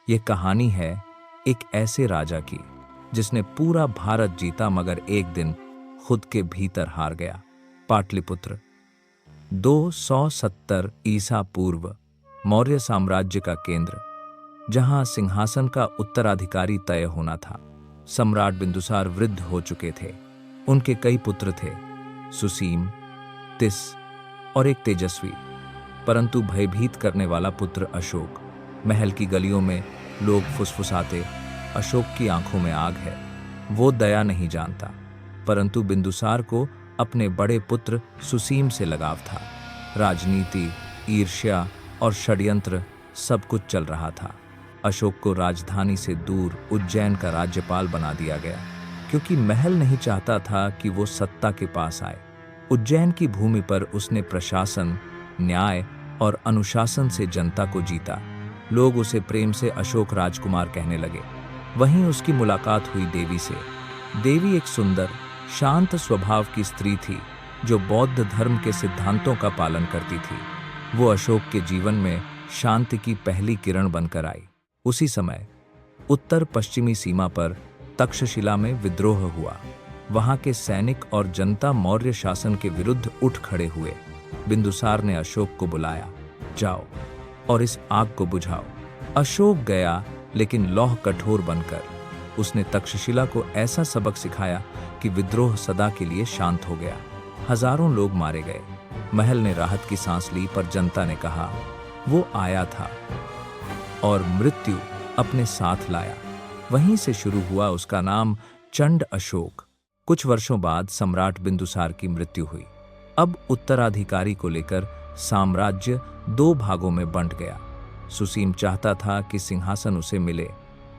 ये कहानी है एक ऐसे राजा की जिसने पूरा भारत जीता मगर एक दिन खुद के भीतर हार गया। पाटलिपुत्र 270 ईसा पूर्व मौर्य साम्राज्य का केंद्र, जहां सिंहासन का उत्तराधिकारी तय होना था। सम्राट बिंदुसार वृद्ध हो चुके थे। उनके कई पुत्र थे, सुसीम, तिस और एक तेजस्वी परंतु भयभीत करने वाला पुत्र अशोक। महल की गलियों में लोग फुसफुसाते, अशोक की आंखों में आग है, वो दया नहीं जानता। परंतु बिंदुसार को अपने बड़े पुत्र सुसीम से लगाव था। राजनीति, ईर्ष्या और षड्यंत्र सब कुछ चल रहा था। अशोक को राजधानी से दूर उज्जैन का राज्यपाल बना दिया गया, क्योंकि महल नहीं चाहता था कि वो सत्ता के पास आए। उज्जैन की भूमि पर उसने प्रशासन, न्याय और अनुशासन से जनता को जीता। लोग उसे प्रेम से अशोक राजकुमार कहने लगे। वहीं उसकी मुलाकात हुई देवी से। देवी एक सुंदर, शांत स्वभाव की स्त्री थी जो बौद्ध धर्म के सिद्धांतों का पालन करती थी। वो अशोक के जीवन में शांति की पहली किरण बनकर आई। उसी समय उत्तर पश्चिमी सीमा पर तक्षशिला में विद्रोह हुआ। वहां के सैनिक और जनता मौर्य शासन के विरुद्ध उठ खड़े हुए। बिंदुसार ने अशोक को बुलाया, जाओ और इस आग को बुझाओ। अशोक गया, लेकिन लौह कठोर बनकर। उसने तक्षशिला को ऐसा सबक सिखाया कि विद्रोह सदा के लिए शांत हो गया। हजारों लोग मारे गए। महल ने राहत की सांस ली, पर जनता ने कहा वो आया था और मृत्यु अपने साथ लाया। वहीं से शुरू हुआ उसका नाम चंड अशोक। कुछ वर्षों बाद सम्राट बिंदुसार की मृत्यु हुई। अब उत्तराधिकारी को लेकर साम्राज्य दो भागों में बंट गया। सुसीम चाहता था कि सिंहासन उसे मिले,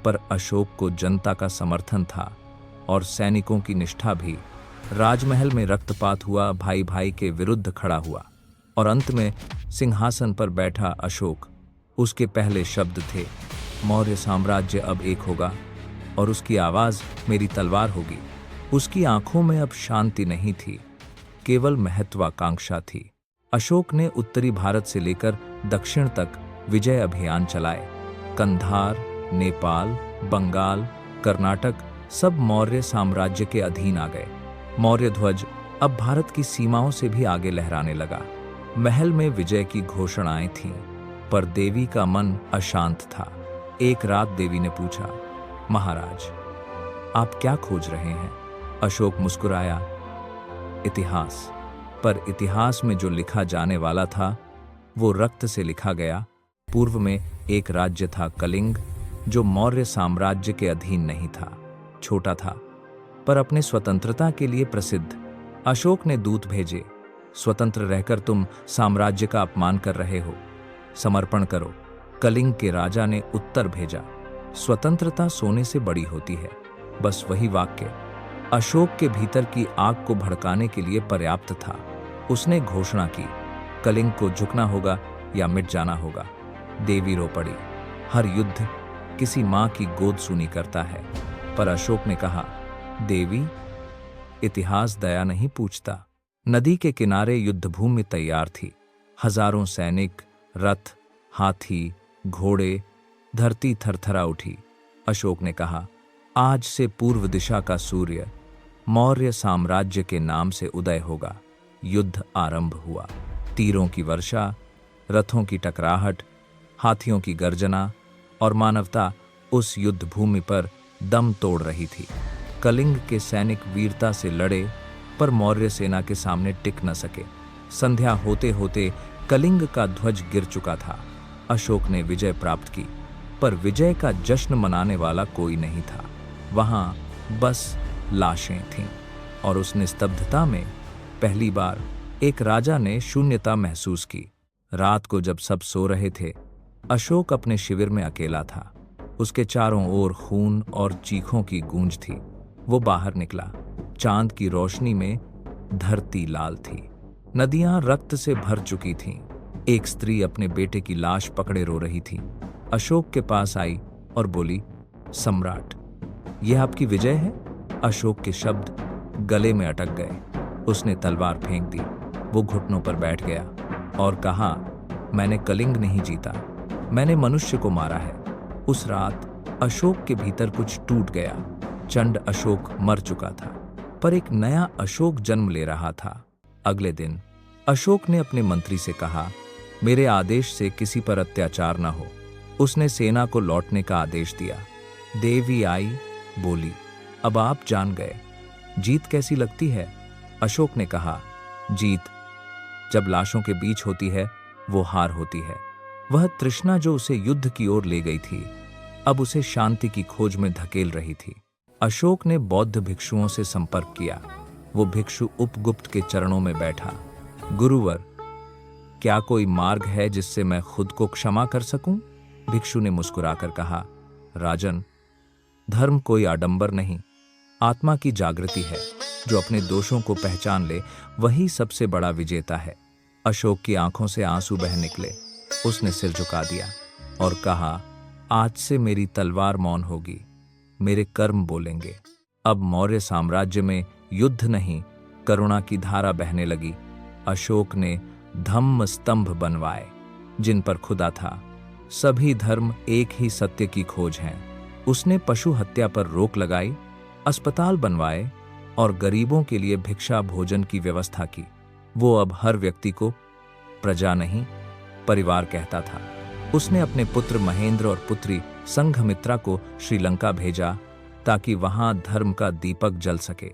पर अशोक को जनता का समर्थन था और सैनिकों की निष्ठा भी। राजमहल में रक्तपात हुआ, भाई भाई के विरुद्ध खड़ा हुआ और अंत में सिंहासन पर बैठा अशोक। उसके पहले शब्द थे, मौर्य साम्राज्य अब एक होगा और उसकी आवाज मेरी तलवार होगी। उसकी आंखों में अब शांति नहीं थी, केवल महत्वाकांक्षा थी। अशोक ने उत्तरी भारत से लेकर दक्षिण तक विजय अभियान चलाए। कंधार, नेपाल, बंगाल, कर्नाटक सब मौर्य साम्राज्य के अधीन आ गए। मौर्य ध्वज अब भारत की सीमाओं से भी आगे लहराने लगा। महल में विजय की घोषणाएं थीं, पर देवी का मन अशांत था। एक रात देवी ने पूछा, महाराज, आप क्या खोज रहे हैं? अशोक मुस्कुराया, इतिहास। पर इतिहास में जो लिखा जाने वाला था वो रक्त से लिखा गया। पूर्व में एक राज्य था कलिंग, जो मौर्य साम्राज्य के अधीन नहीं था। छोटा था, पर अपने स्वतंत्रता के लिए प्रसिद्ध। अशोक ने दूत भेजे, स्वतंत्र रहकर तुम साम्राज्य का अपमान कर रहे हो, समर्पण करो। कलिंग के राजा ने उत्तर भेजा, स्वतंत्रता सोने से बड़ी होती है। बस वही वाक्य अशोक के भीतर की आग को भड़काने के लिए पर्याप्त था। उसने घोषणा की, कलिंग को झुकना होगा या मिट जाना होगा। देवी रो पड़ी। हर युद्ध किसी मां की गोद सुनी करता है। पर अशोक ने कहा, देवी, इतिहास दया नहीं पूछता। नदी के किनारे युद्धभूमि तैयार थी। हजारों सैनिक, रथ, हाथी, घोड़े, धरती थरथरा उठी। अशोक ने कहा, आज से पूर्व दिशा का सूर्य मौर्य साम्राज्य के नाम से उदय होगा। युद्ध आरंभ हुआ। तीरों की वर्षा, रथों की टकराहट, हाथियों की गर्जना और मानवता उस युद्ध भूमि पर दम तोड़ रही थी। कलिंग के सैनिक वीरता से लड़े, पर मौर्य सेना के सामने टिक न सके। संध्या होते होते कलिंग का ध्वज गिर चुका था। अशोक ने विजय प्राप्त की, पर विजय का जश्न मनाने वाला कोई नहीं था। वहां बस लाशें थीं और उस निस्तब्धता में पहली बार एक राजा ने शून्यता महसूस की। रात को जब सब सो रहे थे, अशोक अपने शिविर में अकेला था। उसके चारों ओर खून और चीखों की गूंज थी। वो बाहर निकला। चांद की रोशनी में धरती लाल थी। नदियां रक्त से भर चुकी थीं। एक स्त्री अपने बेटे की लाश पकड़े रो रही थी। अशोक के पास आई और बोली, सम्राट, यह आपकी विजय है? अशोक के शब्द गले में अटक गए। उसने तलवार फेंक दी। वो घुटनों पर बैठ गया और कहा, मैंने कलिंग नहीं जीता, मैंने मनुष्य को मारा है। उस रात अशोक के भीतर कुछ टूट गया। चंड अशोक मर चुका था, पर एक नया अशोक जन्म ले रहा था। अगले दिन अशोक ने अपने मंत्री से कहा, मेरे आदेश से किसी पर अत्याचार न हो। उसने सेना को लौटने का आदेश दिया। देवी आई, बोली, अब आप जान गए, जीत कैसी लगती है? अशोक ने कहा, जीत जब लाशों के बीच होती है वो हार होती है। वह तृष्णा जो उसे युद्ध की ओर ले गई थी, अब उसे शांति की खोज में धकेल रही थी। अशोक ने बौद्ध भिक्षुओं से संपर्क किया। वो भिक्षु उपगुप्त के चरणों में बैठा। गुरुवर, क्या कोई मार्ग है जिससे मैं खुद को क्षमा कर सकूं? भिक्षु ने मुस्कुराकर कहा, राजन, धर्म कोई आडंबर नहीं, आत्मा की जागृति है। जो अपने दोषों को पहचान ले वही सबसे बड़ा विजेता है। अशोक की आंखों से आंसू बह निकले। उसने सिर झुका दिया और कहा, आज से मेरी तलवार मौन होगी, मेरे कर्म बोलेंगे। अब मौर्य साम्राज्य में युद्ध नहीं, करुणा की धारा बहने लगी। अशोक ने धम्म स्तंभ बनवाए जिन पर खुदा था। सभी धर्म एक ही सत्य की खोज हैं। उसने पशु हत्या पर रोक लगाई, अस्पताल बनवाए और गरीबों के लिए भिक्षा भोजन की व्यवस्था की। वो अब हर व्यक्ति को प्रजा नहीं, परिवार कहता था। उसने अपने पुत्र महेंद्र और पुत्री संघमित्रा को श्रीलंका भेजा ताकि वहां धर्म का दीपक जल सके।